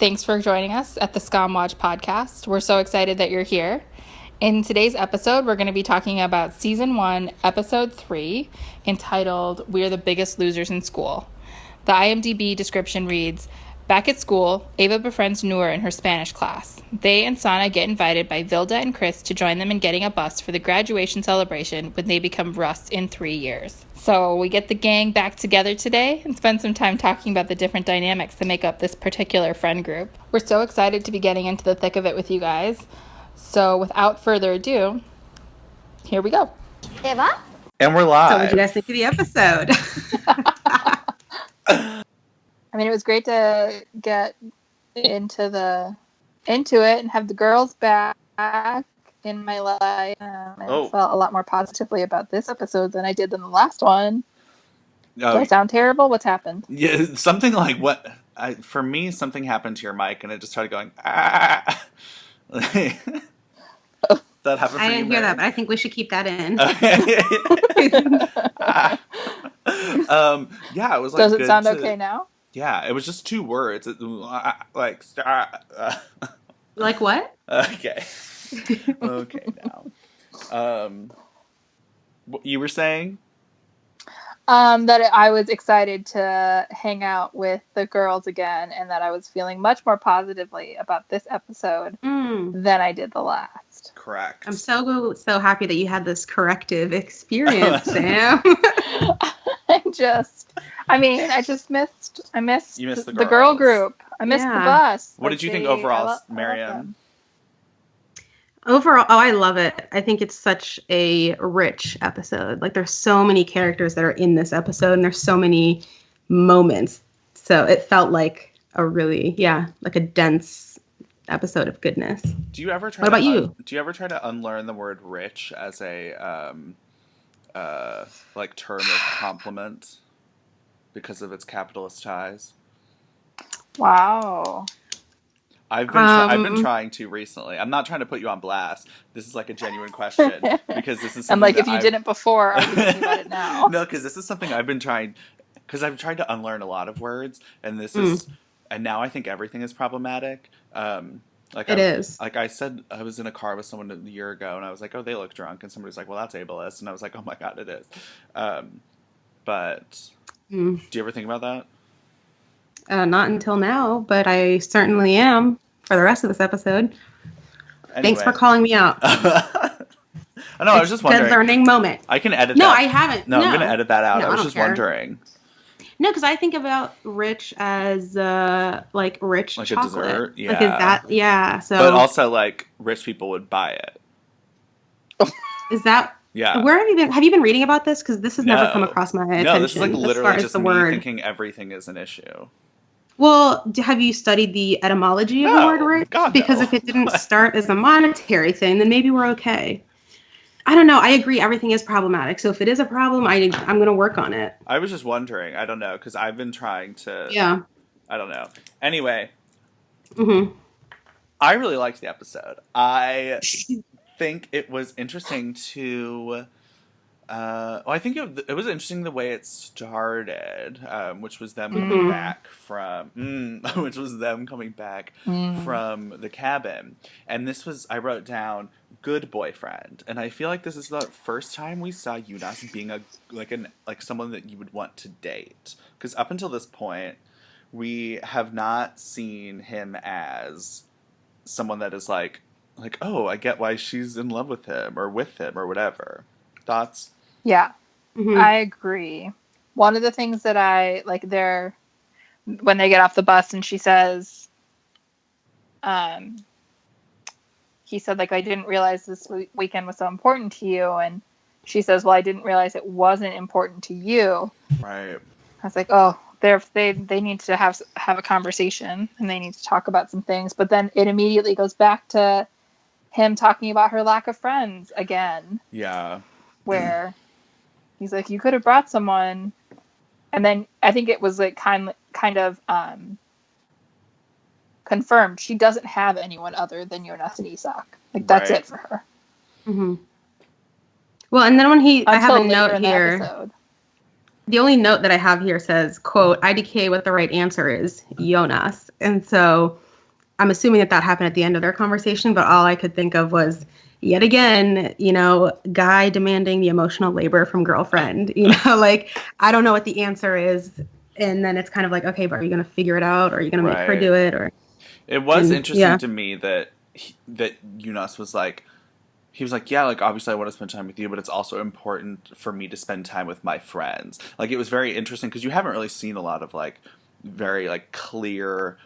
Thanks for joining us at the SKAM Watch Podcast. We're so excited that you're here. In today's episode, we're going to be talking about Season 1, Episode 3, entitled We're the Biggest Losers in School. The IMDb description reads, back at school, Ava befriends Noor in her Spanish class. They and Sana get invited by Vilda and Chris to join them in getting a bus for the graduation celebration when they become Russ in 3 years. So we get the gang back together today and spend some time talking about the different dynamics that make up this particular friend group. We're so excited to be getting into the thick of it with you guys. So without further ado, here we go. Eva? And we're live. So what did you guys think of the episode? I mean, it was great to get into it and have the girls back in my life. I felt a lot more positively about this episode than I did than the last one. Do I sound terrible? What's happened? Yeah, something like for me, something happened to your mic and it just started going, ah. That happened for I you, didn't hear that, but I think we should keep that in. Yeah, it was like. Does it sound okay now? Yeah, it was just 2 words. Like what? Okay. Okay, now. What you were saying? That I was excited to hang out with the girls again, and that I was feeling much more positively about this episode than I did the last. Correct. I'm so happy that you had this corrective experience, Sam. I missed the girl group. I missed the bus. What did you think overall, Maryam? Overall, I love it. I think it's such a rich episode. Like, there's so many characters that are in this episode, and there's so many moments. So it felt like a really, like a dense episot of goodness. Do you ever try? What about you? Do you ever try to unlearn the word "rich" as a term of compliment because of its capitalist ties? Wow. I've been trying to recently. I'm not trying to put you on blast. This is like a genuine question because this is. And like, if you didn't before, are you thinking about it now? No, because this is something I've been trying. Because I've tried to unlearn a lot of words, and this is, and now I think everything is problematic. It is. Like I said, I was in a car with someone a year ago, and I was like, "Oh, they look drunk," and somebody was like, "Well, that's ableist," and I was like, "Oh my god, it is." But do you ever think about that? Not until now, but I certainly am for the rest of this episode. Anyway. Thanks for calling me out. I know, I was just wondering. Good learning moment. I can edit that. No, I haven't. No, I'm going to edit that out. No, I was just wondering. No, because I think about rich as like rich like chocolate. A dessert? Yeah. Like, is that, yeah. So. But also, like, rich people would buy it. Is that... Yeah. Where have you been? Have you been reading about this? Because this has never come across my attention. No, this is like literally just me thinking everything is an issue. Well, have you studied the etymology of the word rich? God, because no. If it didn't start as a monetary thing, then maybe we're okay. I don't know. I agree. Everything is problematic. So if it is a problem, I'm going to work on it. I was just wondering. I don't know. Because I've been trying to... Yeah. I don't know. Anyway. Mm-hmm. I really liked the episode. I think it was interesting to... I think it was interesting the way it started, which was them coming back from from the cabin, and this was, I wrote down, good boyfriend, and I feel like this is the first time we saw Jonas being like someone that you would want to date, because up until this point we have not seen him as someone that is like, oh, I get why she's in love with him or whatever. Thoughts? Yeah, I agree. One of the things that I like there, when they get off the bus and she says, he said, like, I didn't realize this weekend was so important to you. And she says, well, I didn't realize it wasn't important to you. Right. I was like, oh, they need to have a conversation and they need to talk about some things. But then it immediately goes back to him talking about her lack of friends again. Yeah. Where he's like, you could have brought someone. And then I think it was like kind of confirmed she doesn't have anyone other than Jonas and Isak. Like, that's it for her. Mm-hmm. Well, and then when I have a note here. The only note that I have here says, quote, IDK what the right answer is, Jonas. And so I'm assuming that happened at the end of their conversation, but all I could think of was, yet again, guy demanding the emotional labor from girlfriend, like, I don't know what the answer is. And then it's kind of like, okay, but are you going to figure it out? Or are you going to make her do it? Or it was interesting to me that Jonas was like, he was like, yeah, like, obviously I want to spend time with you, but it's also important for me to spend time with my friends. Like, it was very interesting because you haven't really seen a lot of, like, very, like, clear,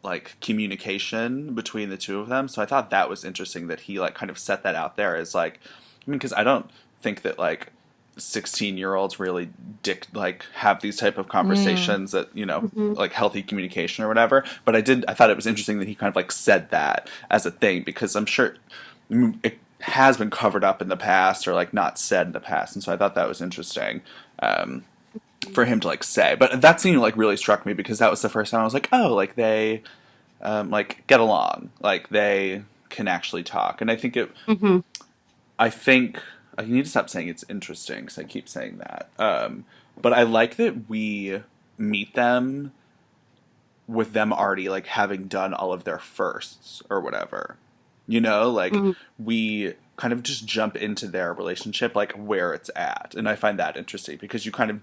like, communication between the two of them. So I thought that was interesting that he, like, kind of set that out there as, like, I mean, because I don't think that, like, 16-year-olds really have these type of conversations that, like healthy communication or whatever. But I thought it was interesting that he kind of like said that as a thing, because I'm sure it has been covered up in the past or like not said in the past. And so I thought that was interesting for him to like say. But that scene like really struck me because that was the first time I was like, oh, like they like get along, like they can actually talk. And I think I need to stop saying it's interesting because I keep saying that. But I like that we meet them with them already like having done all of their firsts or whatever. Like we kind of just jump into their relationship like where it's at. And I find that interesting because you kind of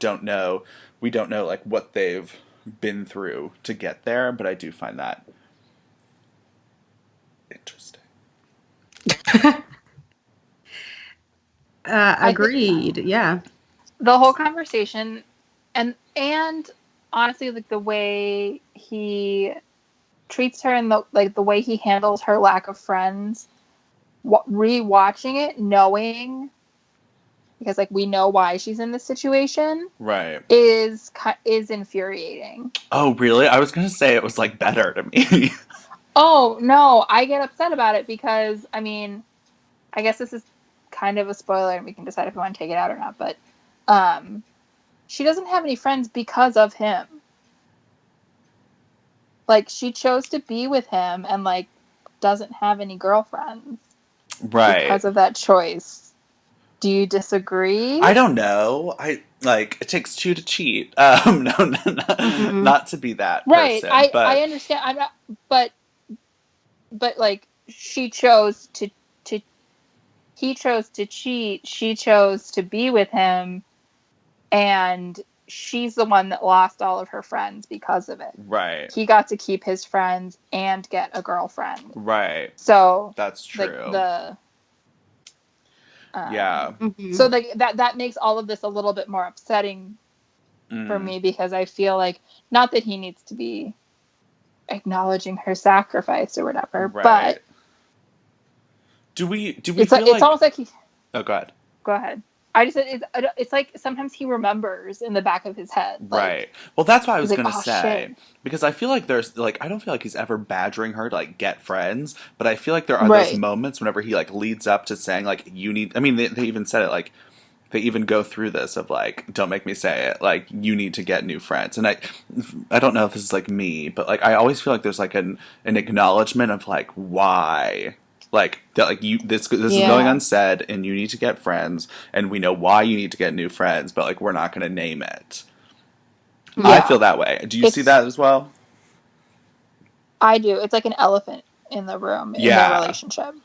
we don't know like what they've been through to get there, but I do find that interesting. Agreed. Yeah. The whole conversation and honestly, like the way he treats her and the way he handles her lack of friends, rewatching it, knowing, because like we know why she's in this situation, right, is infuriating. Oh, really? I was gonna say it was like better to me. Oh no, I get upset about it because I mean, I guess this is kind of a spoiler and we can decide if we want to take it out or not, but she doesn't have any friends because of him. Like, she chose to be with him and like doesn't have any girlfriends, right, because of that choice. Do you disagree? I don't know. It takes two to cheat. No, not to be that right. person. I understand. I'm not, but like he chose to cheat, she chose to be with him, and she's the one that lost all of her friends because of it. Right. He got to keep his friends and get a girlfriend. Right. So that's true. Like yeah. So like that makes all of this a little bit more upsetting for me, because I feel like, not that he needs to be acknowledging her sacrifice or whatever, right. but do we feel it's almost like he... Oh, go ahead. Go ahead. I just said it's like sometimes he remembers in the back of his head. Right. Like, well, that's what I was going to say. Shit. Because I feel like there's, like, I don't feel like he's ever badgering her to, like, get friends. But I feel like there are those moments whenever he, like, leads up to saying, like, you need... I mean, they even said it, like, they even go through this of, like, don't make me say it. Like, you need to get new friends. And I don't know if this is, like, me, but, like, I always feel like there's, like, an acknowledgement of, like, why... Like, that, like, this is going unsaid, and you need to get friends, and we know why you need to get new friends, but, like, we're not going to name it. Yeah. I feel that way. Do you see that as well? I do. It's like an elephant in the room in their relationship.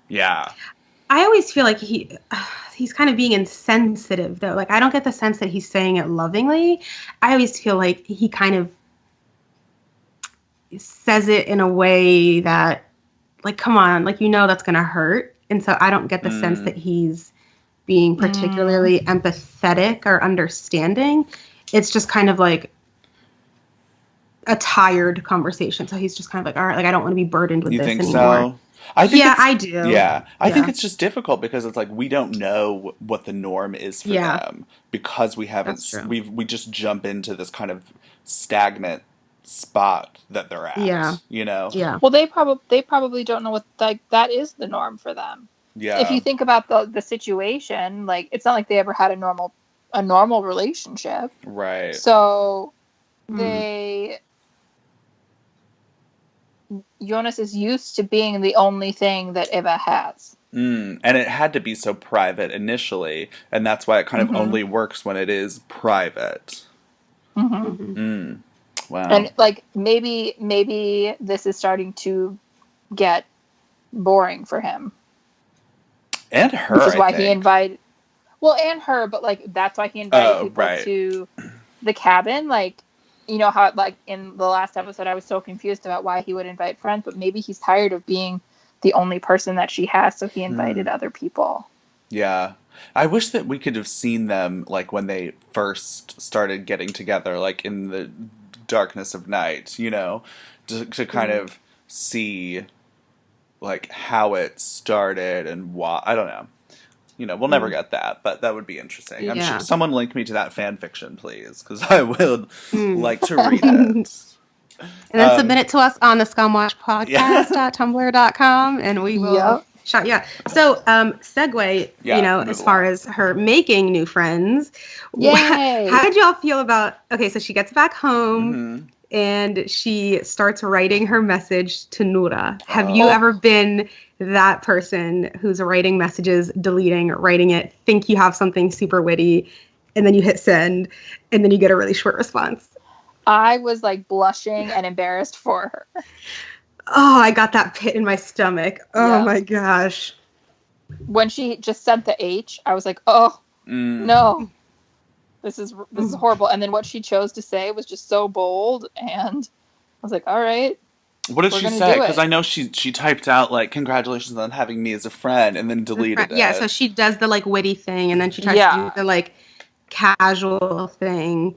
Yeah. I always feel like he's kind of being insensitive, though. Like, I don't get the sense that he's saying it lovingly. I always feel like he kind of says it in a way that, like, come on, like, that's going to hurt. And so I don't get the sense that he's being particularly empathetic or understanding. It's just kind of like a tired conversation. So he's just kind of like, all right, like, I don't want to be burdened with this anymore. You think so? I think I do. Yeah. I think it's just difficult because it's like we don't know what the norm is for them, because we haven't, we just jump into this kind of stagnant spot that they're at. Yeah. Well, they probably don't know what, like, that is the norm for them. Yeah. If you think about the situation, like, it's not like they ever had a normal relationship. Right. So Jonas is used to being the only thing that Eva has. And it had to be so private initially, and that's why it kind of only works when it is private. Wow. And like maybe this is starting to get boring for him. And her, which is why I think. he invited. Well, and her, but like that's why he invited people right. to the cabin. Like, you know how like in the last episode I was so confused about why he would invite friends, but maybe he's tired of being the only person that she has, so he invited other people. Yeah. I wish that we could have seen them like when they first started getting together, like in the darkness of night, you know, to kind of see like how it started and why. I don't know. You know, we'll never get that, but that would be interesting. I'm sure someone link me to that fan fiction, please, because I would like to read it. And then submit it to us on the SKAM Watch Podcast.tumblr.com, and we will shout you out. So, segue, you know, as far as her making new friends. Yay! How did y'all feel about, okay, so she gets back home and she starts writing her message to Noura. Have you ever been that person who's writing messages, deleting, writing it, think you have something super witty, and then you hit send, and then you get a really short response? I was like blushing and embarrassed for her. Oh, I got that pit in my stomach. Oh my gosh. When she just sent the H, I was like, oh, no. This is horrible. And then what she chose to say was just so bold, and I was like, all right. What did she say? Because I know she typed out like, congratulations on having me as a friend, and then deleted it. Yeah, so she does the like witty thing, and then she tries to do the like casual thing,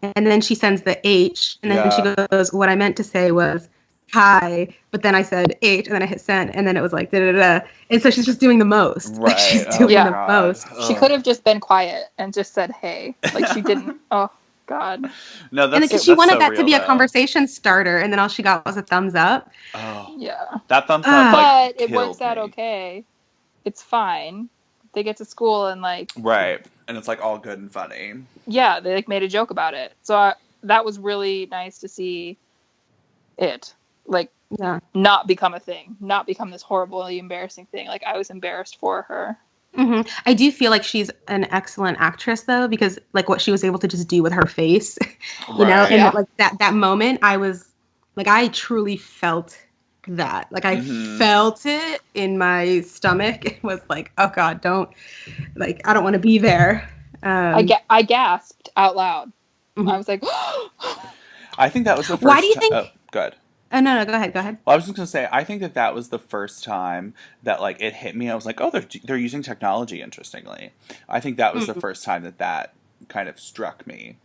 and then she sends the H, and then she goes, what I meant to say was hi, but then I said H, and then I hit send, and then it was like da da da, and so she's just doing the most. Right. Like, she's doing the most. She could have just been quiet and just said hey, like she didn't. Oh God. No, that's and she wanted that to be a conversation starter, and then all she got was a thumbs up. Oh yeah, that thumbs up. But it works out okay. It's fine. They get to school and like right, and it's like all good and funny. Yeah, they like made a joke about it, so that was really nice to see it. Like, not become a thing, not become this horribly embarrassing thing. Like, I was embarrassed for her. I do feel like she's an excellent actress, though, because like what she was able to just do with her face, you know, and like that moment, I was like, I truly felt that. Like, I felt it in my stomach. It was like, oh God, I don't want to be there. I gasped out loud. I was like, I think that was the first. Why do you think? Oh, good. Oh, no, go ahead. Well, I was just going to say, I think that was the first time that, like, it hit me. I was like, oh, they're using technology, interestingly. I think that was the first time that kind of struck me.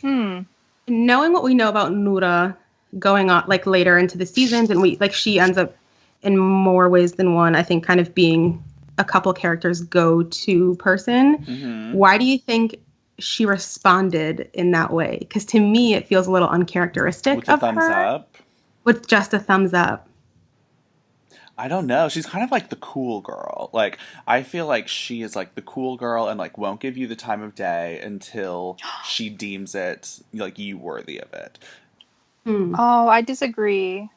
Knowing what we know about Noura going on, like, later into the seasons, and she ends up, in more ways than one, I think, kind of being a couple characters' go-to person. Why do you think she responded in that way? Because to me it feels a little uncharacteristic with a thumbs up. With just a thumbs up. I don't know. She's kind of like the cool girl. Like, I feel like she is like the cool girl and like won't give you the time of day until she deems it like you worthy of it. Oh, I disagree.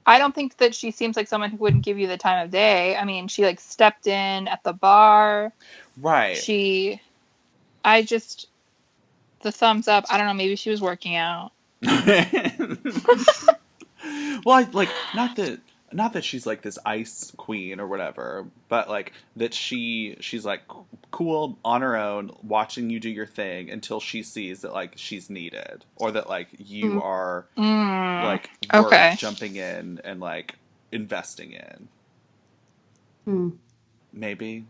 I don't think that she seems like someone who wouldn't give you the time of day. I mean, she like stepped in at the bar. Right. The thumbs up. I don't know. Maybe she was working out. Well, not that she's like this ice queen or whatever, but like that she's like cool on her own, watching you do your thing until she sees that like she's needed, or that like you are like worth jumping in and like investing in. Maybe.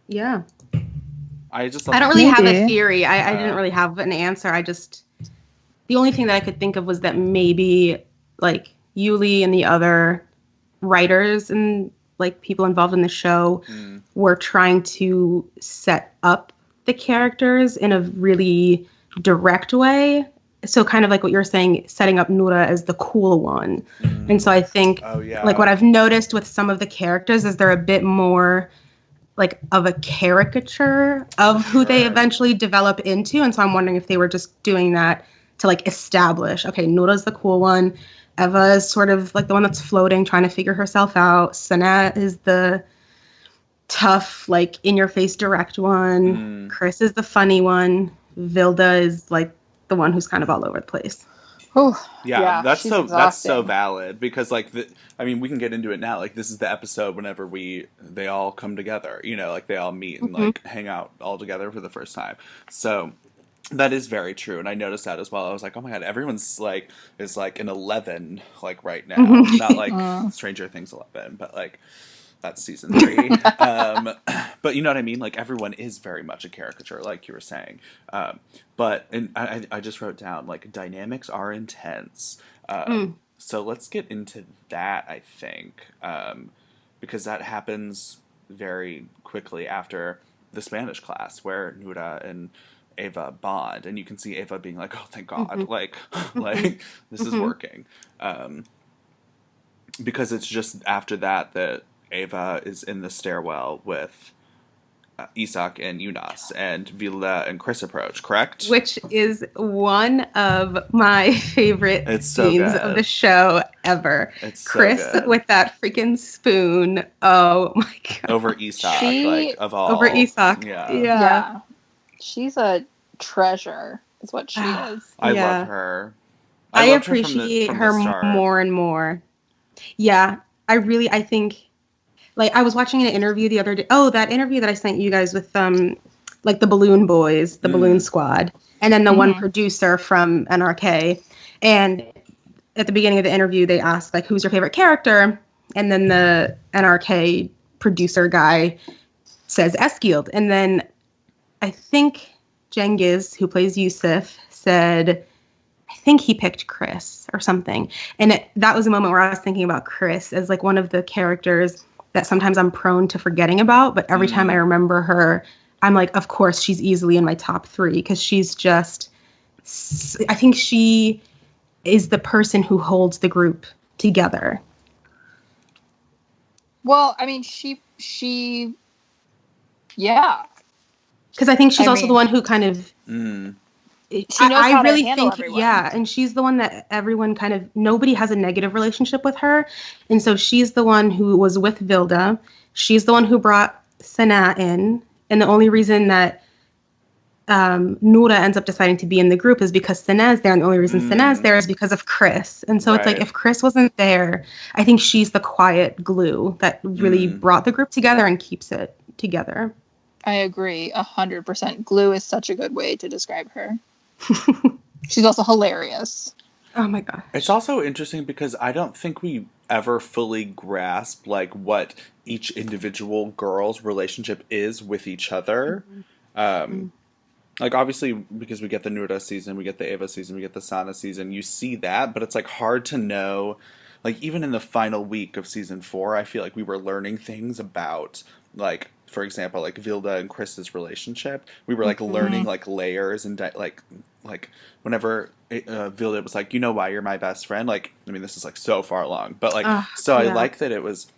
Yeah. I don't really have a theory. I didn't really have an answer. The only thing that I could think of was that maybe like Julie and the other writers and like people involved in the show were trying to set up the characters in a really direct way. So kind of like what you're saying, setting up Noura as the cool one. And so I think like what I've noticed with some of the characters is they're a bit more like of a caricature of who they eventually develop into. And so I'm wondering if they were just doing that to like establish, okay, Noura's the cool one. Eva is sort of like the one that's floating, trying to figure herself out. Sanat is the tough, like in your face direct one. Chris is the funny one. Vilda is like the one who's kind of all over the place. Whew. Yeah, that's so exhausting. valid because like I mean we can get into it now. Like this is the episode whenever they all come together, you know, like they all meet and like hang out all together for the first time. So that is very true, and I noticed that as well. I was like, oh my god, everyone's like is like an 11 like right now, not like Stranger Things 11, but like that's season 3. But you know what I mean? Like everyone is very much a caricature, like you were saying. But and I just wrote down like dynamics are intense. So let's get into that. I think because that happens very quickly after the Spanish class where Nura and Ava bond, and you can see Ava being like, "Oh, thank God!" Like this is working. Because it's just after that Ava is in the stairwell with Isak and Jonas, and Vilda and Chris approach, correct? Which is one of my favorite scenes of the show ever. It's so Chris good. with that freaking spoon. Oh my god. Over Isak, like of all. Over Isak. Yeah. She's a treasure, is what she is. I love her. I loved appreciate from her the start. more and more. Yeah, I think, like, I was watching an interview the other day. Oh, that interview that I sent you guys with, like, the Balloon Boys, the Balloon Squad, and then the one producer from NRK. And at the beginning of the interview, they asked, like, who's your favorite character? And then the NRK producer guy says Eskild. And then I think Cengiz, who plays Yusuf, said, I think he picked Chris or something. And that was a moment where I was thinking about Chris as like one of the characters that sometimes I'm prone to forgetting about. But every time I remember her, I'm like, of course, she's easily in my top 3 because she's just, I think she is the person who holds the group together. Well, I mean, she yeah. Because I think she's also the one who kind of... She knows how to handle everyone. Yeah, and she's the one that everyone kind of... Nobody has a negative relationship with her. And so she's the one who was with Vilda. She's the one who brought Sana in. And the only reason that Noura ends up deciding to be in the group is because Sana's there. And the only reason Sana's there is because of Chris. And so it's like, if Chris wasn't there, I think she's the quiet glue that really brought the group together and keeps it together. I agree 100%. Glue is such a good way to describe her. She's also hilarious. Oh my gosh. It's also interesting because I don't think we ever fully grasp like what each individual girl's relationship is with each other. Like obviously because we get the Nura season, we get the Ava season, we get the Sana season, you see that, but it's like hard to know. Like even in the final week of season 4, I feel like we were learning things about like, for example, like Vilda and Chris's relationship. We were like learning like layers and like whenever Vilda was like, you know why you're my best friend? Like, I mean, this is like so far along, but like, I like that it was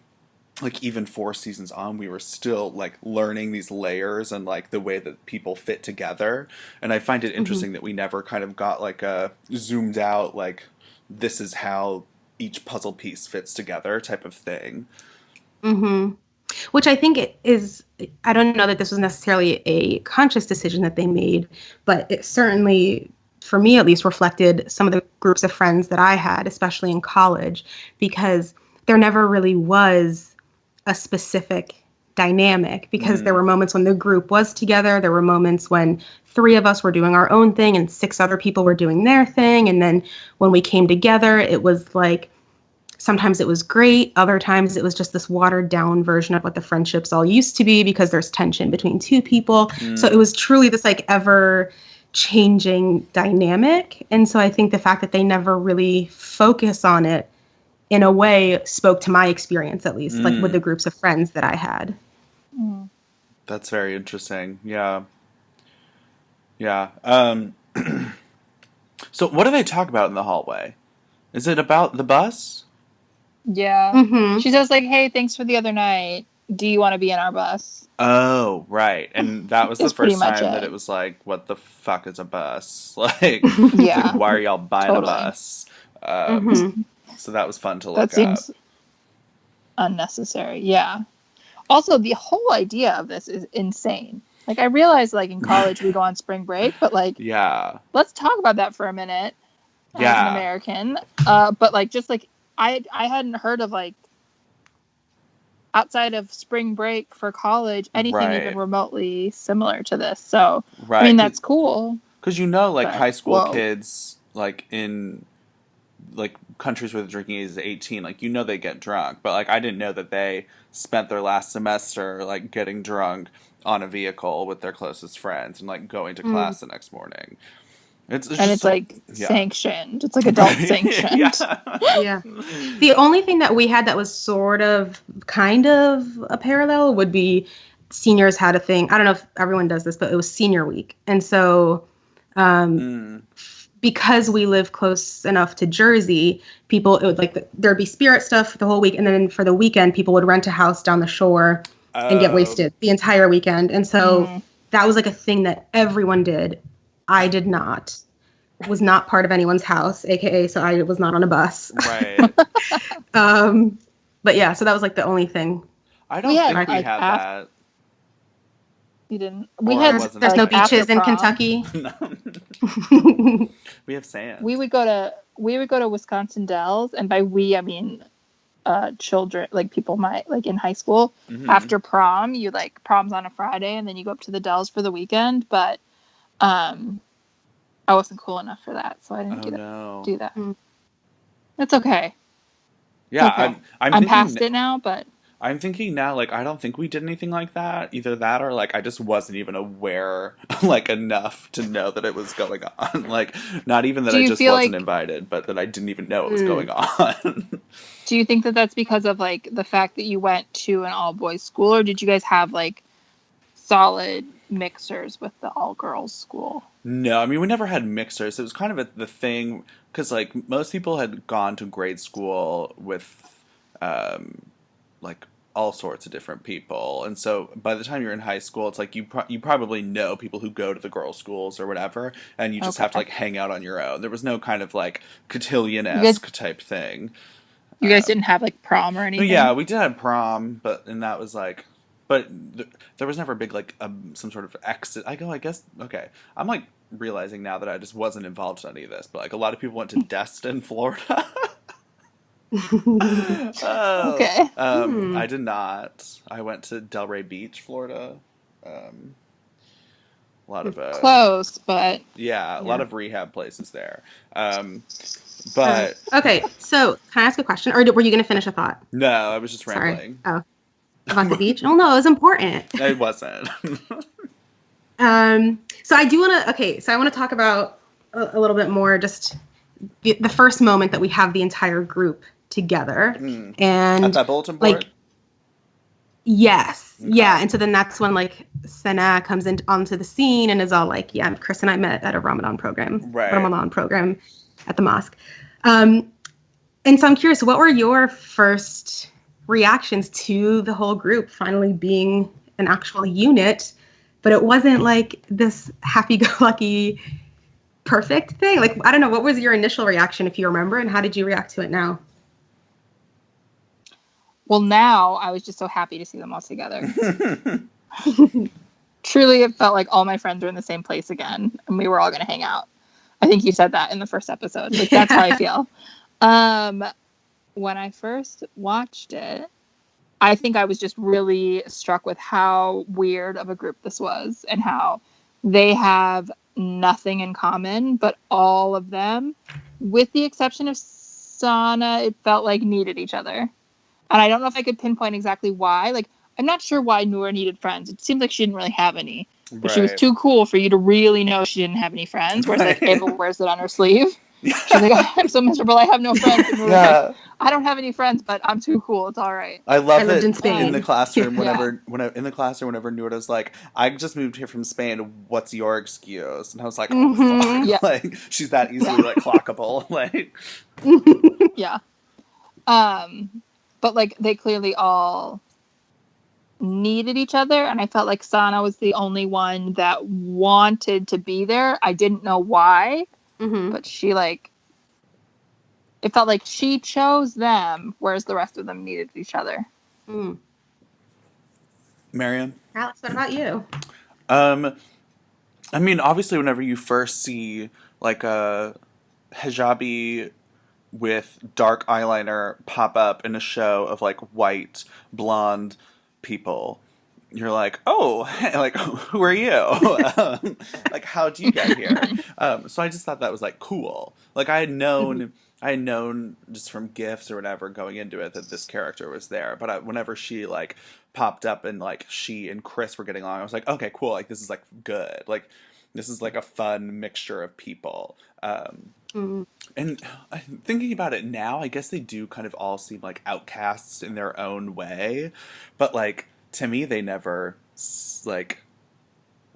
like even 4 seasons on, we were still like learning these layers and like the way that people fit together. And I find it interesting that we never kind of got like a zoomed out, like this is how each puzzle piece fits together type of thing. Which I think it is, I don't know that this was necessarily a conscious decision that they made, but it certainly, for me at least, reflected some of the groups of friends that I had, especially in college, because there never really was a specific dynamic, because there were moments when the group was together, there were moments when 3 of us were doing our own thing and 6 other people were doing their thing, and then when we came together, it was like, sometimes it was great. Other times it was just this watered down version of what the friendships all used to be because there's tension between 2 people. So it was truly this like ever changing dynamic. And so I think the fact that they never really focus on it in a way spoke to my experience, at least like with the groups of friends that I had. That's very interesting. Yeah. Yeah. So what do they talk about in the hallway? Is it about the bus? Yeah. She says like, hey, thanks for the other night. Do you want to be in our bus? Oh, right. And that was the first time that it was like, what the fuck is a bus? Like, like why are y'all buying a bus? So that was fun to look up. That seems unnecessary. Yeah. Also, the whole idea of this is insane. Like, I realize, like, in college we go on spring break, but, like, Yeah. let's talk about that for a minute as an American. But, like, just, like, I hadn't heard of, like, outside of spring break for college, anything even remotely similar to this. So, I mean, that's cool. Because, you know, like, but, high school kids, like, in, like, countries where the drinking age is 18, like, you know they get drunk. But, like, I didn't know that they spent their last semester, like, getting drunk on a vehicle with their closest friends and, like, going to class the next morning. It's like sanctioned. It's like adult sanctioned. Yeah. The only thing that we had that was sort of kind of a parallel would be seniors had a thing. I don't know if everyone does this, but it was senior week. And so because we live close enough to Jersey, people, it would like there'd be spirit stuff the whole week. And then for the weekend, people would rent a house down the shore and get wasted the entire weekend. And so that was like a thing that everyone did. I did not. Was not part of anyone's house, aka so I was not on a bus. Right. But yeah, so that was like the only thing. I don't think we had that. You didn't. There's no beaches in Kentucky. No. We have sand. We would go to Wisconsin Dells, and by we I mean children, like people in high school. After prom, you like prom's on a Friday, and then you go up to the Dells for the weekend. But I wasn't cool enough for that, so I didn't do that. It's okay. Yeah, okay. I'm past it now, but I'm thinking now, like, I don't think we did anything like that. Either that or, like, I just wasn't even aware, like, enough to know that it was going on. Like, not even that I just wasn't invited, but that I didn't even know it was going on. Do you think that that's because of, like, the fact that you went to an all-boys school, or did you guys have, like, solid mixers with the all-girls school? No, I mean, we never had mixers. It was kind of the thing, because, like, most people had gone to grade school with, like, all sorts of different people. And so by the time you're in high school, it's like you probably know people who go to the girls' schools or whatever, and you just have to, like, hang out on your own. There was no kind of, like, cotillion-esque type thing. You guys didn't have, like, prom or anything? Yeah, we did have prom, and that was, like... But there was never a big, like, some sort of exit. I guess, okay. I'm, like, realizing now that I just wasn't involved in any of this. But, like, a lot of people went to Destin, Florida. Okay. I did not. I went to Delray Beach, Florida. A lot of... close, but... Yeah, a lot of rehab places there. But... okay, so can I ask a question? Or were you going to finish a thought? No, I was just rambling. Sorry. Oh. About the beach? Oh, no, it was important. It wasn't. So I do want to, so I want to talk about a little bit more just the first moment that we have the entire group together. And at that bulletin board? Like, yes. Okay. Yeah. And so then that's when, like, Sana comes onto the scene and is all like, yeah, Chris and I met at a Ramadan program at the mosque. And so I'm curious, what were your first reactions to the whole group finally being an actual unit, but it wasn't like this happy-go-lucky perfect thing? Like, I don't know, what was your initial reaction, if you remember, and how did you react to it now? Well, now I was just so happy to see them all together. Truly, it felt like all my friends were in the same place again, and we were all going to hang out. I think you said that in the first episode. Like, that's how I feel. When I first watched it, I think I was just really struck with how weird of a group this was, and how they have nothing in common, but all of them, with the exception of Sana, it felt like needed each other. And I don't know if I could pinpoint exactly why. Like, I'm not sure why Noor needed friends. It seems like she didn't really have any. But she was too cool for you to really know she didn't have any friends, whereas like Ava wears it on her sleeve. She's like, oh, I'm so miserable, I have no friends. And like, I don't have any friends, but I'm too cool. It's all right. I love it in the classroom whenever Noor's like, I just moved here from Spain. What's your excuse? And I was like, oh, fuck. Yeah. Like, she's that easily like clockable. Like, yeah. But like they clearly all needed each other, and I felt like Sana was the only one that wanted to be there. I didn't know why. But she, like, it felt like she chose them, whereas the rest of them needed each other. Maryam? Alex, what about you? I mean, obviously, whenever you first see like a hijabi with dark eyeliner pop up in a show of like white blonde people, you're like, oh, like who are you? Like, how'd you get here? So I just thought that was like cool. Like I had known just from gifs or whatever going into it that this character was there. But whenever she like popped up and like she and Chris were getting along, I was like, okay, cool. Like this is like good. Like this is like a fun mixture of people. And thinking about it now, I guess they do kind of all seem like outcasts in their own way. But like to me, they never like.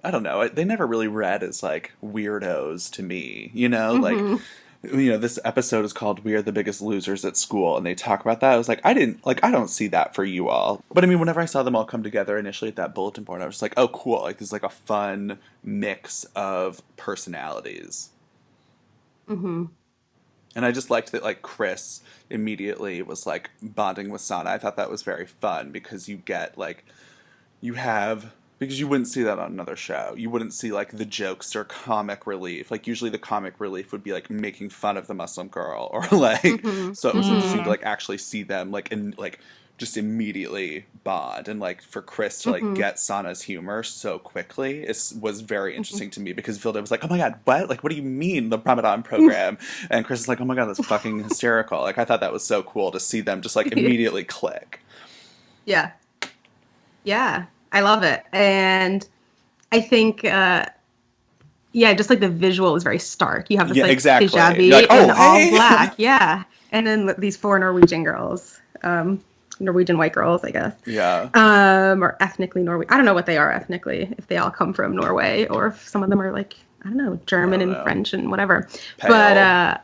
I don't know. They never really read as like weirdos to me, you know, like this episode is called "We Are the Biggest Losers at School," and they talk about that. I was like, I don't see that for you all. But I mean, whenever I saw them all come together initially at that bulletin board, I was just like, oh, cool. Like, this is like a fun mix of personalities. Mm-hmm. And I just liked that, like, Chris immediately was, like, bonding with Sana. I thought that was very fun because you get, like, because you wouldn't see that on another show. You wouldn't see, like, the jokester comic relief. Like, usually the comic relief would be, like, making fun of the Muslim girl. Or, like, so it was interesting to, like, actually see them, like, just immediately bond. And, like, for Chris to, like, get Sana's humor so quickly was very interesting to me. Because Vilda was like, oh my god, what? Like, what do you mean, the Ramadan program? And Chris is like, oh my god, that's fucking hysterical. Like, I thought that was so cool to see them just, like, immediately click. Yeah. Yeah. I love it. And I think, just like the visual is very stark. You have this hijabi like, and all black. Yeah. And then these 4 Norwegian girls, Norwegian white girls, I guess. Yeah. Or ethnically Norwegian. I don't know what they are ethnically, if they all come from Norway or if some of them are like, I don't know, German and French and whatever. Pale. But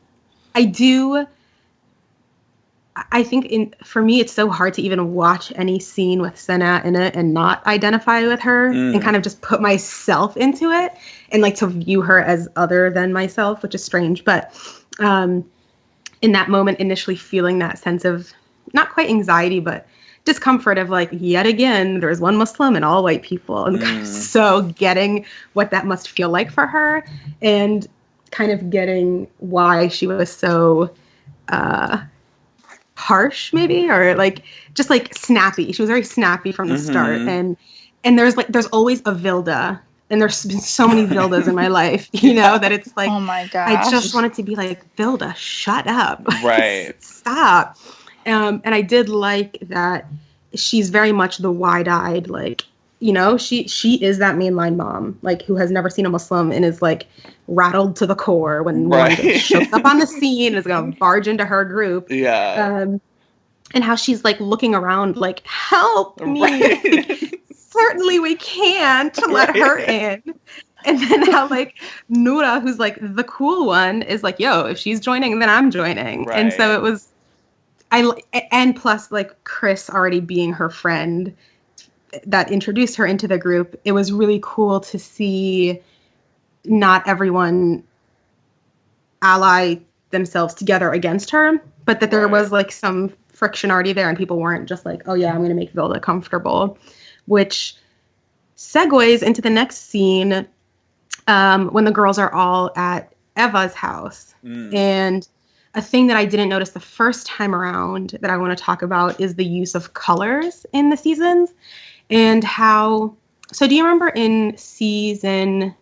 I think for me, it's so hard to even watch any scene with Sana in it and not identify with her and kind of just put myself into it and like to view her as other than myself, which is strange. But in that moment, initially feeling that sense of not quite anxiety, but discomfort of like, yet again, there's one Muslim and all white people. And so getting what that must feel like for her and kind of getting why she was so harsh maybe, or like just like snappy. She was very snappy from the start. And there's always a Vilda, and there's been so many Vildas in my life, you know, that it's like, oh my gosh, I just wanted to be like, Vilda, shut up. Right. Stop. And I did like that she's very much the wide-eyed, like, you know, she is that mainline mom, like, who has never seen a Muslim and is like rattled to the core when one shows up on the scene and is going to barge into her group. Yeah. And how she's like looking around like, help me. Right. Certainly we can't let her in. And then how like Noura, who's like the cool one, is like, yo, if she's joining, then I'm joining. Right. And so it was, and plus like Chris already being her friend that introduced her into the group, it was really cool to see not everyone ally themselves together against her, but that there was like some friction already there and people weren't just like, oh yeah, I'm going to make Vilda comfortable, which segues into the next scene when the girls are all at Eva's house. And a thing that I didn't notice the first time around that I want to talk about is the use of colors in the seasons. And how, so do you remember in season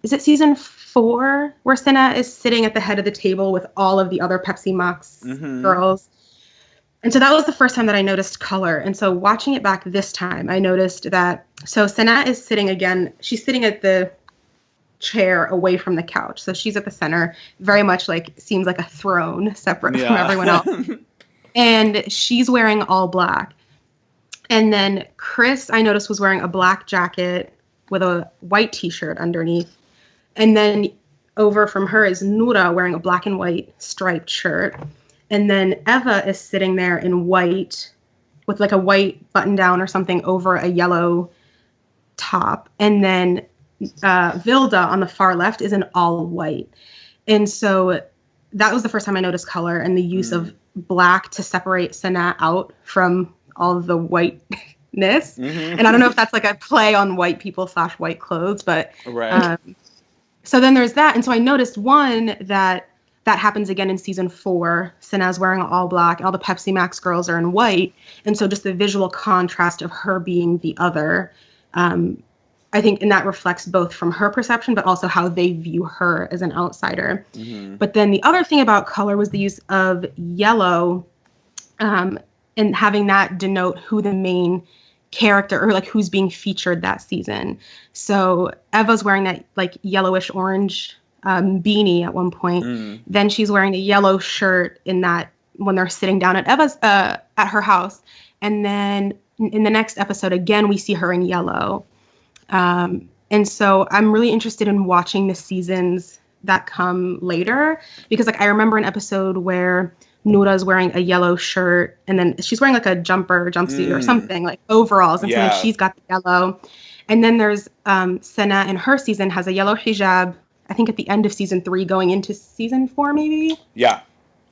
4 where Sana is sitting at the head of the table with all of the other Pepsi Max girls? And so that was the first time that I noticed color. And so watching it back this time, I noticed that, so Sana is sitting again, she's sitting at the chair away from the couch. So she's at the center, very much like, seems like a throne separate from everyone else. And she's wearing all black. And then Chris, I noticed, was wearing a black jacket with a white t-shirt underneath. And then over from her is Noura wearing a black and white striped shirt. And then Eva is sitting there in white with like a white button down or something over a yellow top. And then Vilda on the far left is in all white. And so that was the first time I noticed color and the use of black to separate Sana out from all of the white And I don't know if that's like a play on white people / white clothes, but right. So then there's that. And so I noticed one that happens again in season 4. Sana's wearing all black, and all the Pepsi Max girls are in white. And so just the visual contrast of her being the other, I think, and that reflects both from her perception, but also how they view her as an outsider. But then the other thing about color was the use of yellow, and having that denote who the main character, or like who's being featured that season. So Eva's wearing that like yellowish orange beanie at one point. Then she's wearing a yellow shirt in that when they're sitting down at Eva's at her house. And then in the next episode, again, we see her in yellow. And so I'm really interested in watching the seasons that come later, because like I remember an episode where Noura's wearing a yellow shirt, and then she's wearing like a jumpsuit or something, like overalls, and so then she's got the yellow. And then there's Sana in her season has a yellow hijab, I think at the end of season 3 going into season 4 maybe. Yeah.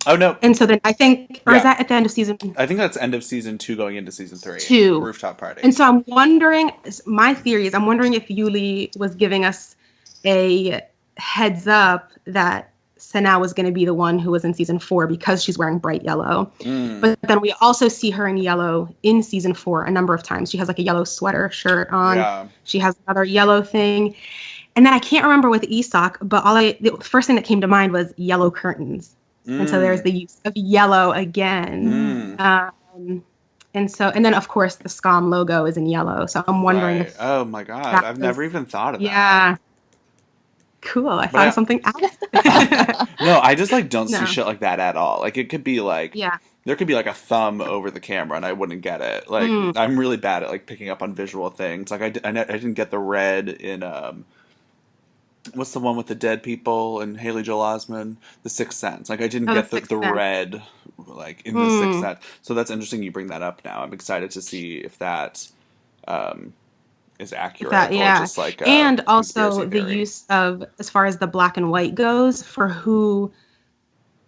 Oh no. And so then I think, or is that at the end of season? I think that's end of season 2 going into season 3. 2. Rooftop party. And so I'm wondering, my theory is I'm wondering if Julie was giving us a heads up that Sana was going to be the one who was in season 4 because she's wearing bright yellow. But then we also see her in yellow in season 4 a number of times. She has like a yellow sweater shirt on. Yeah. She has another yellow thing. And then I can't remember with Isak, but the first thing that came to mind was yellow curtains. And so there's the use of yellow again. And then of course the SKAM logo is in yellow. So I'm wondering if oh my God, I've never even thought of that. Yeah. Cool. I found something out. No, I just like don't see shit like that at all. Like it could be like there could be like a thumb over the camera and I wouldn't get it. Like I'm really bad at like picking up on visual things. Like I didn't get the red in what's the one with the dead people and Haley Joel Osment? The Sixth Sense. Like I didn't get the red like in the Sixth Sense. So that's interesting you bring that up now. I'm excited to see if that is accurate. Or just like and also the use of, as far as the black and white goes, for who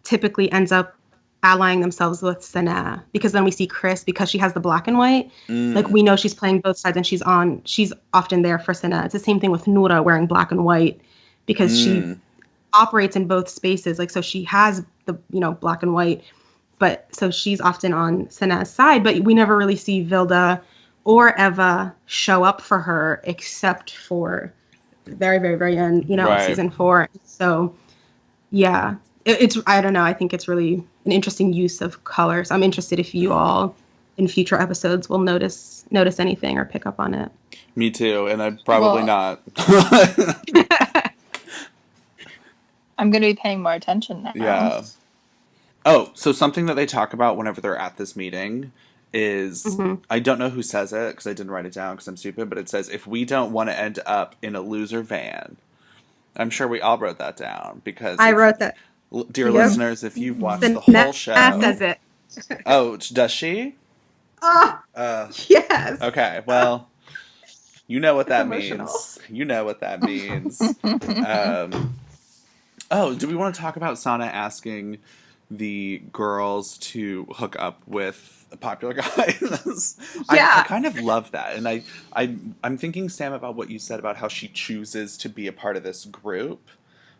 typically ends up allying themselves with Sana, because then we see Chris, because she has the black and white, like we know she's playing both sides and she's often there for Sana. It's the same thing with Noura wearing black and white, because she operates in both spaces. Like, so she has the, black and white, but so she's often on Sana's side, but we never really see Vilda or Eva show up for her except for very, very, very end, season 4. So yeah, it's, I don't know. I think it's really an interesting use of colors. I'm interested if you all in future episodes will notice anything or pick up on it. Me too. And I'm probably not. I'm going to be paying more attention now. Yeah. Oh, so something that they talk about whenever they're at this meeting is, I don't know who says it because I didn't write it down because I'm stupid, but it says, if we don't want to end up in a loser van. I'm sure we all wrote that down because I wrote that. Dear listeners, if you've watched the whole show. Says it. Oh, does she? Yes. Okay, well, you know what that means. You know what that means. Do we want to talk about Sana asking the girls to hook up with popular guys? I kind of love that. And I'm thinking, Sam, about what you said about how she chooses to be a part of this group.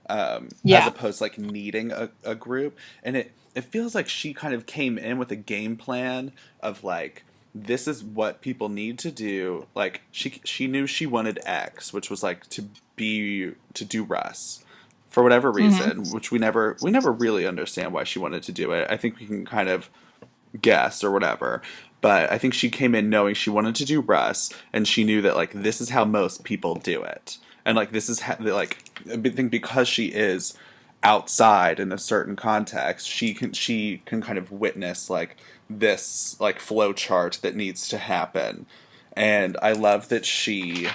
As opposed to like needing a group. And it feels like she kind of came in with a game plan of like, this is what people need to do. Like she knew she wanted X, which was like to do Russ for whatever reason, which we never really understand why she wanted to do it. I think we can kind of guess or whatever. But I think she came in knowing she wanted to do Russ, and she knew that like this is how most people do it. And like this is like, I think because she is outside in a certain context, she can kind of witness like this like flow chart that needs to happen. And I love that she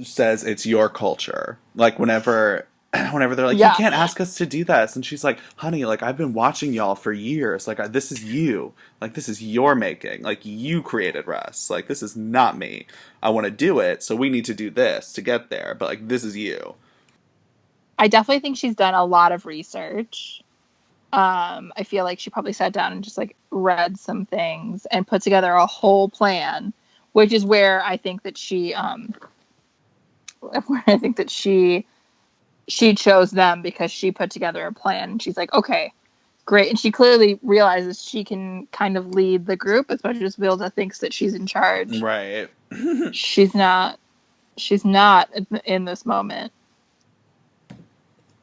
says it's your culture. Like whenever they're like, you can't ask us to do this, and she's like, honey, like I've been watching y'all for years. Like this is you. Like this is your making. Like you created Russ. Like this is not me. I want to do it, so we need to do this to get there. But like this is you. I definitely think she's done a lot of research. I feel like she probably sat down and just like read some things and put together a whole plan, which is where I think that she chose them, because she put together a plan. She's like, okay, great. And she clearly realizes she can kind of lead the group as much as Vilda thinks that she's in charge. Right. She's not in this moment.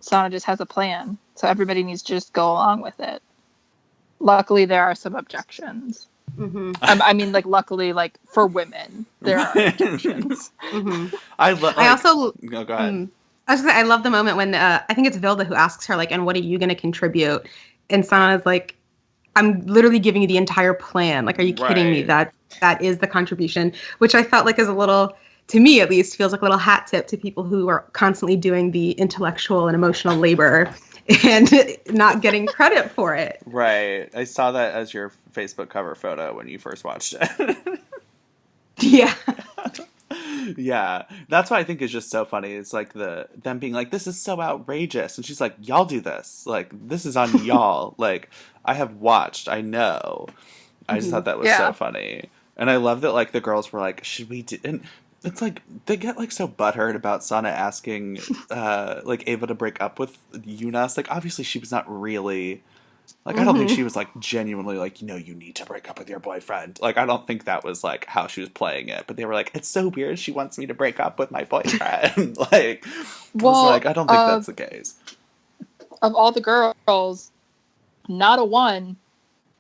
Sana just has a plan, so everybody needs to just go along with it. Luckily, there are some objections. Mm-hmm. I mean, like, luckily, like, for women, there are objections. Mm-hmm. I also go ahead. I was gonna say, I love the moment when I think it's Vilda who asks her, like, and what are you going to contribute? And Sana's like, I'm literally giving you the entire plan. Like, are you kidding me? That is the contribution, which I felt like is a little, to me at least, feels like a little hat tip to people who are constantly doing the intellectual and emotional labor and not getting credit for it. Right. I saw that as your Facebook cover photo when you first watched it. Yeah. Yeah. That's what I think is just so funny. It's like them being like, this is so outrageous. And she's like, y'all do this. Like, this is on y'all. Like, I have watched. I know. I just thought that was so funny. And I love that, like, the girls were like, should we do... And it's like, they get, like, so butthurt about Sana asking, like, Ava to break up with Jonas. Like, obviously she was not really... Like, I don't think she was, like, genuinely like, you need to break up with your boyfriend. Like, I don't think that was, like, how she was playing it. But they were like, it's so weird she wants me to break up with my boyfriend. Like, well, I was like, I don't think that's the case. Of all the girls, not a one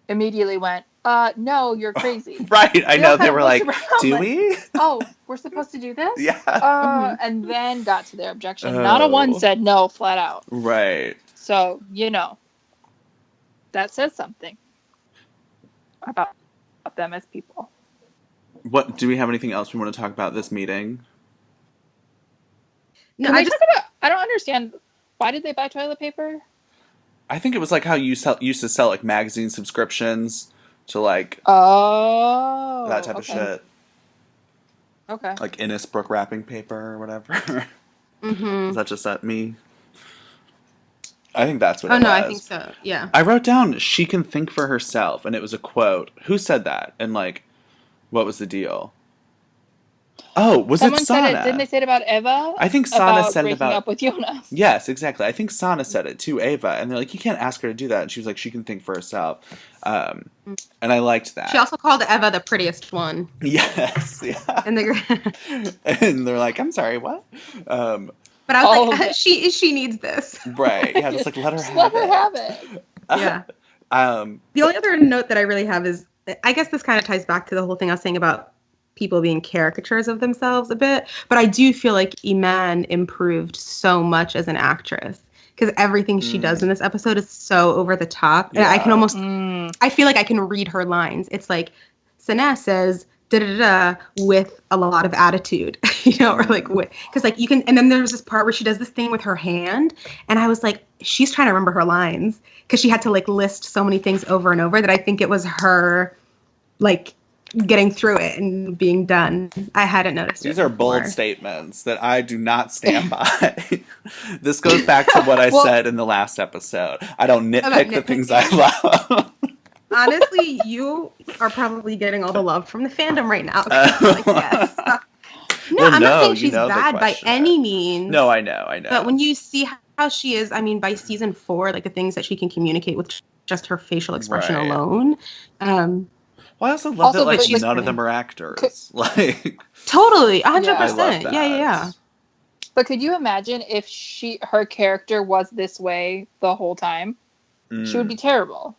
immediately went, no, you're crazy. Right, I know. They were like, do we? Oh, we're supposed to do this? Yeah. And then got to their objection. Not a one said no, flat out. Right. So, that says something about them as people. What, do we have anything else we want to talk about this meeting? No, I don't understand. Why did they buy toilet paper? I think it was like how you used to sell like magazine subscriptions to like that type of shit. Okay. Like Innisbrook wrapping paper or whatever. Is that just me? I think that's what it was. Oh, no, I think so. Yeah. I wrote down, she can think for herself, and it was a quote. Who said that? And, like, what was the deal? Oh, was Someone it Sana? Said it, didn't they say it about Eva? I think Sana said it about... breaking up with Jonas. Yes, exactly. I think Sana said it to Eva, and they're like, you can't ask her to do that. And she was like, she can think for herself. And I liked that. She also called Eva the prettiest one. Yes, yeah. And they're like, I'm sorry, what? But I was like, she needs this. Right. Yeah, just like let her have it. Yeah. The only other note that I really have is, I guess this kind of ties back to the whole thing I was saying about people being caricatures of themselves a bit. But I do feel like Iman improved so much as an actress, because everything she does in this episode is so over the top. And I can almost, I feel like I can read her lines. It's like, Sana says, da-da-da, with a lot of attitude, or like, because like you can, and then there's this part where she does this thing with her hand, and I was like, she's trying to remember her lines, because she had to like list so many things over and over that I think it was her like getting through it and being done. I hadn't noticed. These are bold statements that I do not stand by. This goes back to what I said in the last episode. I don't nitpick the things I love. Honestly, you are probably getting all the love from the fandom right now. Like, yes. I'm not saying she's bad by any means. No, I know. But when you see how she is, I mean, by season 4, like the things that she can communicate with just her facial expression alone. Well, I also love that like none of them are actors. Like totally, 100%. Yeah. But could you imagine if her character was this way the whole time? She would be terrible.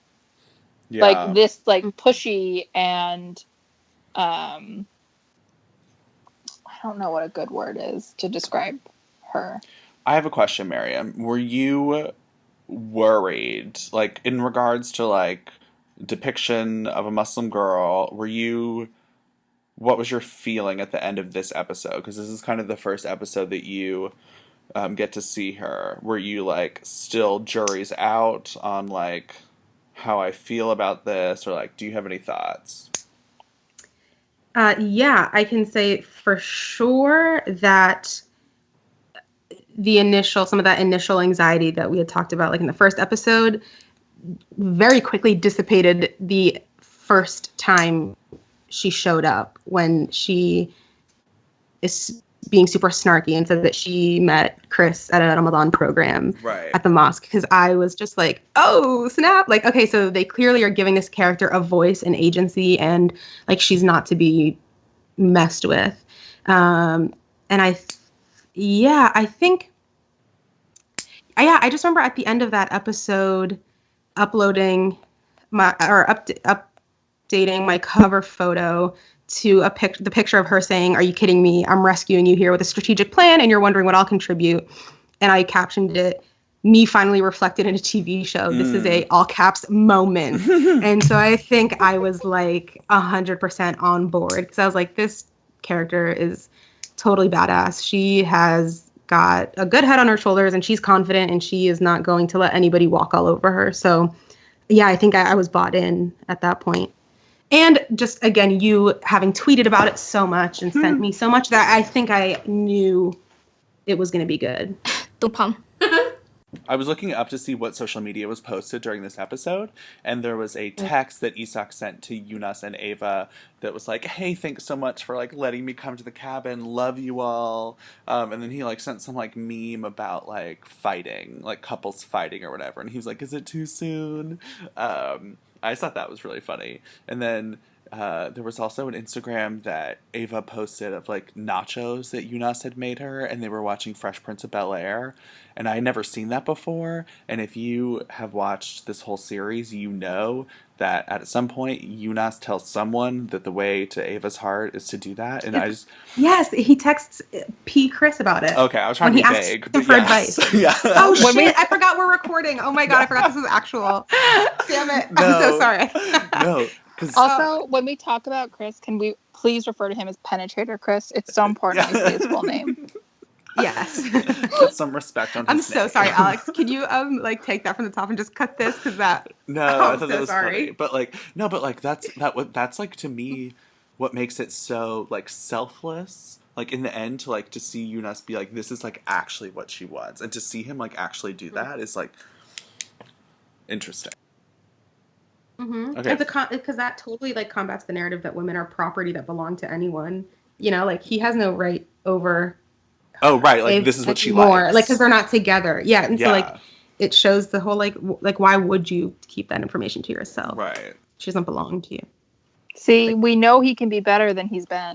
Yeah. Like this, like pushy and, I don't know what a good word is to describe her. I have a question, Maryam. Were you worried, like in regards to like depiction of a Muslim girl? What was your feeling at the end of this episode? Because this is kind of the first episode that you get to see her. Were you like still jury's out on like how I feel about this, or like, do you have any thoughts? Yeah, I can say for sure that some of that initial anxiety that we had talked about, like in the first episode, very quickly dissipated the first time she showed up, when she is being super snarky and said that she met Chris at a Ramadan program at the mosque. Because I was just like, oh, snap. Like, okay, so they clearly are giving this character a voice and agency, and like she's not to be messed with. And I just remember at the end of that episode updating my cover photo to the picture of her saying, "Are you kidding me? I'm rescuing you here with a strategic plan, and you're wondering what I'll contribute." And I captioned it, "Me finally reflected in a TV show. This is a all caps moment." And so I think I was like 100% on board, because I was like, this character is totally badass. She has got a good head on her shoulders, and she's confident, and she is not going to let anybody walk all over her. So yeah, I think I was bought in at that point. And just, again, you having tweeted about it so much and sent me so much, that I think I knew it was going to be good. I was looking up to see what social media was posted during this episode, and there was a text that Isak sent to Jonas and Ava that was like, "Hey, thanks so much for like letting me come to the cabin. Love you all." And then he like sent some like meme about like fighting, like couples fighting or whatever, and he was like, "Is it too soon?" I just thought that was really funny. And then there was also an Instagram that Ava posted of like nachos that Jonas had made her, and they were watching Fresh Prince of Bel-Air, and I had never seen that before. And if you have watched this whole series, you know that at some point Jonas tells someone that the way to Ava's heart is to do that. And I just... Yes, he texts P. Chris about it. Okay, I was trying to be vague. For advice. Yeah. Oh, shit, I forgot we're recording. Oh my God, I forgot this was actual. Damn it. No. I'm so sorry. No. Also, when we talk about Chris, can we please refer to him as Penetrator Chris? It's so important to say his full name. Yes. Put some respect on his I'm so name. sorry, Alex. Can you like take that from the top and just cut this? Because that... No, I thought that was funny. But like, no, but like that's like to me what makes it so like selfless. Like in the end, to see Jonas be like, this is like actually what she wants, and to see him like actually do that is like interesting. Mm-hmm. Okay. Because that totally like combats the narrative that women are property that belong to anyone. You know, like he has no right over. Oh right, like this is what she likes. Like because they're not together. Yeah, and so like it shows the whole like why would you keep that information to yourself? Right. She doesn't belong to you. See, we know he can be better than he's been.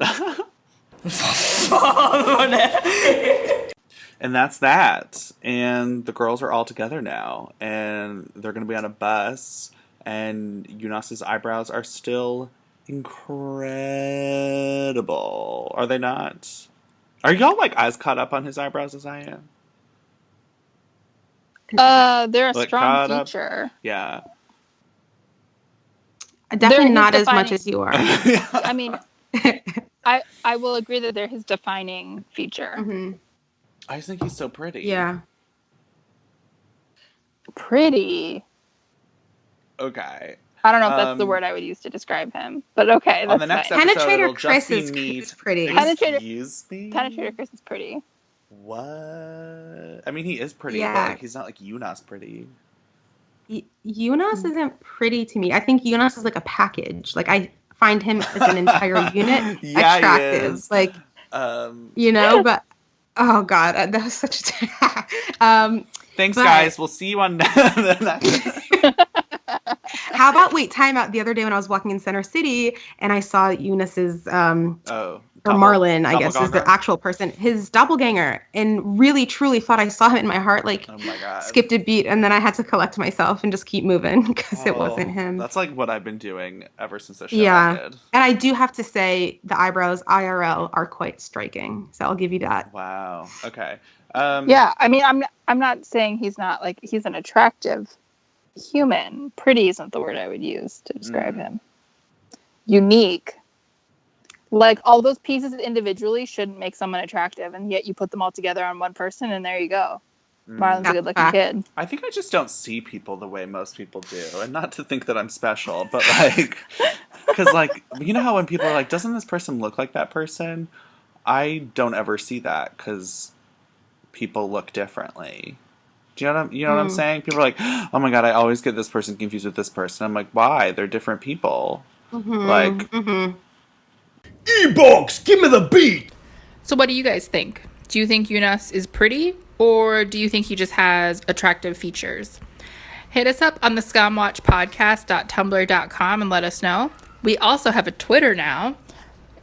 And that's that. And the girls are all together now, and they're going to be on a bus. And Jonas's eyebrows are still incredible. Are they not? Are y'all like as caught up on his eyebrows as I am? They're a strong feature. Yeah. Definitely not as much as you are. I mean, I will agree that they're his defining feature. Mm-hmm. I just think he's so pretty. Yeah. Pretty. Okay. I don't know if that's the word I would use to describe him, but okay. On the next fine. episode, Penetrator Chris is pretty. Penetrator Chris is pretty. What? I mean, he is pretty, yeah. but like, he's not like Jonas pretty. Jonas isn't pretty to me. I think Jonas is like a package. Like I find him as an entire unit attractive. He is. Like, but oh God, that was such a. Thanks, guys. We'll see you on the next. How about time out? The other day when I was walking in Center City and I saw Jonas's or Marlon, I guess is the actual person, his doppelganger, and really truly thought I saw him in my heart. Like, oh my God. Skipped a beat, and then I had to collect myself and just keep moving because it wasn't him. That's like what I've been doing ever since the show ended. And I do have to say the eyebrows IRL are quite striking, so I'll give you that. Wow. Okay. Yeah, I mean, I'm not saying he's not like he's an attractive human. Pretty isn't the word I would use to describe him. Unique. Like, all those pieces individually shouldn't make someone attractive, and yet you put them all together on one person, and there you go. Marlon's a good-looking kid. I think I just don't see people the way most people do, and not to think that I'm special, but, like, because, like, you know how when people are like, doesn't this person look like that person? I don't ever see that, because people look differently. Do you know what I'm saying? People are like, oh my god, I always get this person confused with this person. I'm like, why? They're different people. Like, E-Box, give me the beat! So what do you guys think? Do you think Jonas is pretty, or do you think he just has attractive features? Hit us up on the skamwatchpodcast.tumblr.com and let us know. We also have a Twitter now.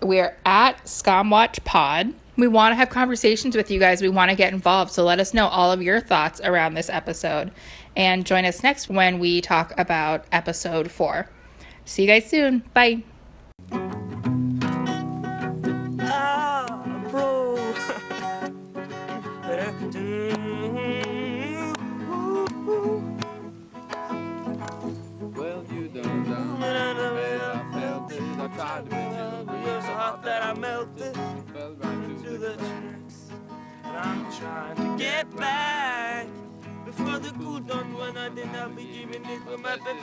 We're at SKAM Watch Pod. We want to have conversations with you guys. We want to get involved. So let us know all of your thoughts around this episode. And join us next when we talk about episode 4. See you guys soon. Bye. Well, you don't know. I felt it. I tried to be you so hot that I melted. Fell right through the tracks. And I'm trying to get back before the cool done when I did not be giving it with my baby.